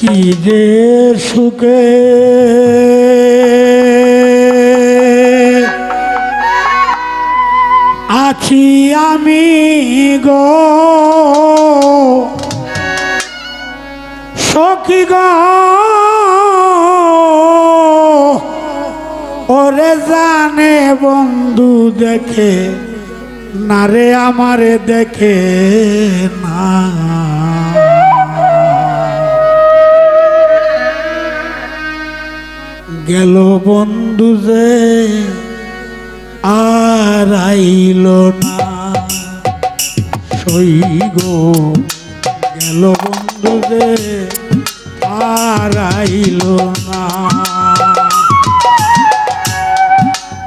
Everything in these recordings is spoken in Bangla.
কি যে সুখে আছি আমি গো সখী গো ওরে জানে বন্ধু দেখে না রে আমারে দেখে না গেল বন্ধু যে আর আইল না সই গো গেল বন্ধু যে আর আইল না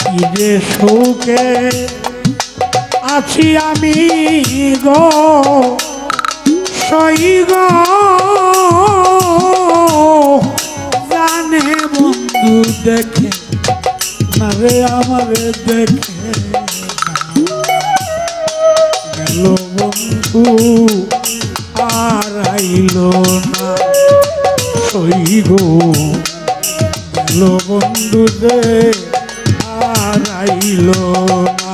কি যে সুখে আছি আমি গো সই গো জানে বন্ধু দেখে না রে আমারে দেখে গেল বন্ধু আর আইল না সই গো গেল বন্ধু যে আর আইল না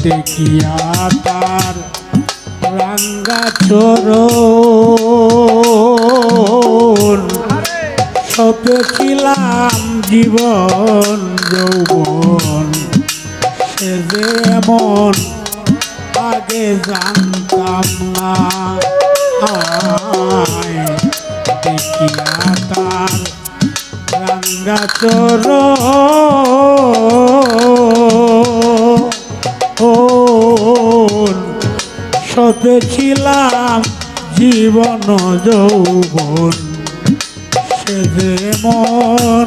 দেখিয়া তার রাঙ্গা চরণ সপেছিলাম জীবন যৌবন সে যে এমন আগে জানতাম না দেখিয়া তার রাঙ্গা চরণ সপেছিলাম জীবন যৌবন সে যে মন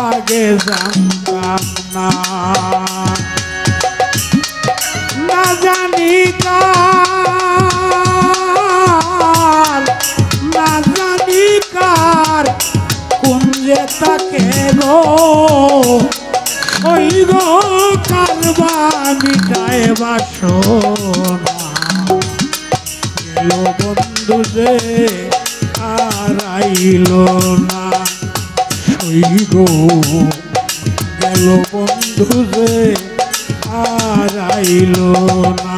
আগে জানতাম না না জানি কার না জানি কার কোন যে তাকে গো ওই গো কারবা মিটায় বাসনা গেল বন্ধু যে আর আইল না ওই গো গেল বন্ধু যে আর আইল না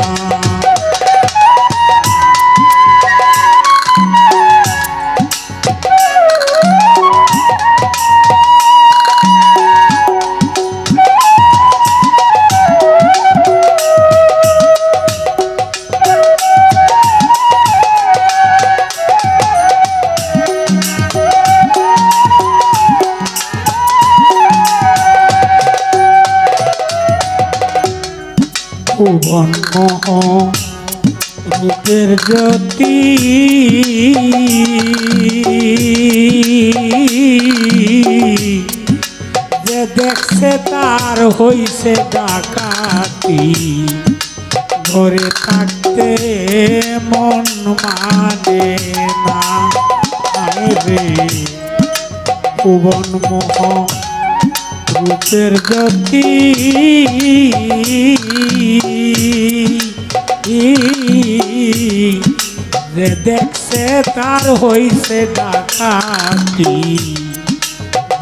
ভুবন মোহ রূপের জ্যোতি যে দেখছে তার হইছে ডাকাতি ঘরে থাকতে মন মানে না রে ভুবন মোহ রূপের জ্যোতি যে দেখছে তার হইছে ডাকাতি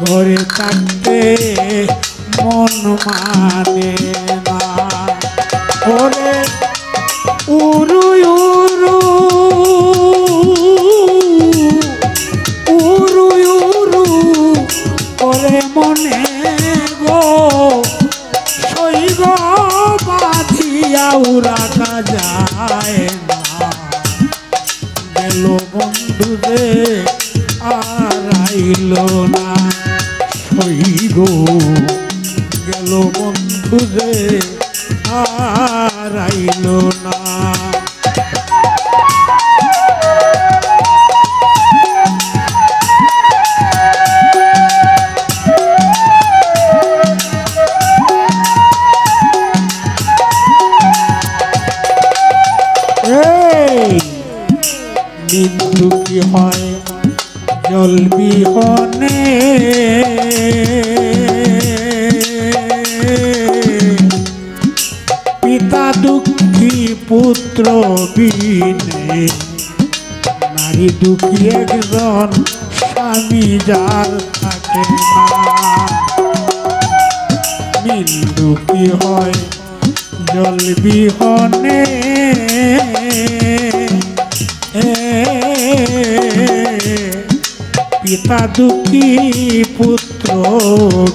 ঘরে থাকতে মন মানে না ওরে উরু উরু উরু উরু ওরে মনে গো সই গো বাঁধিয়াও রাখা যায় না গেল বন্ধু যে আর আইল না সই গো গেল বন্ধু যে আর আইল না দুঃখী হয় জল বিহনে পিতা দুঃখী পুত্র বিনে নারী দুঃখী একজন স্বামী যার থাকে না নীল দুঃখী হয় জল বিহনে পিতা দুঃখী পুত্র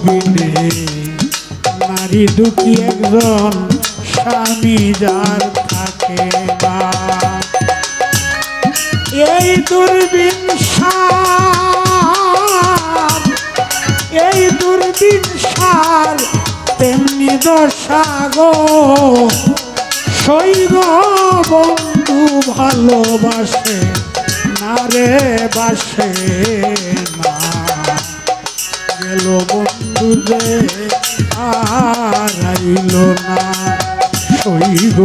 বিনে নারী দুঃখী একজন স্বামী যার থাকে না এই দুর্বিন সার তেমনি দশা গো সৈগ বন্ধু ভালোবাসে না রে বাসে না গেল বন্ধু যে আর আইল না সৈগ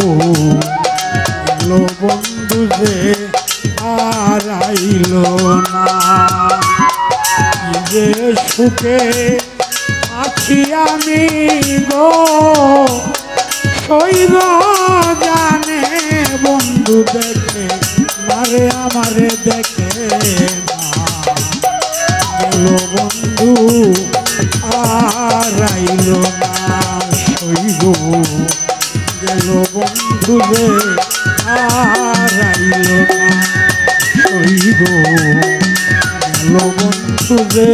গেল বন্ধু যে আর আইল না যে সুখে আছি আমি গো সৈগ জানে বন্ধু দেখে মারে আমারে দেখে না গেল বন্ধু আর আইল না সৈগ গেল বন্ধু রে আর আইল না সৈগ গেল বন্ধু রে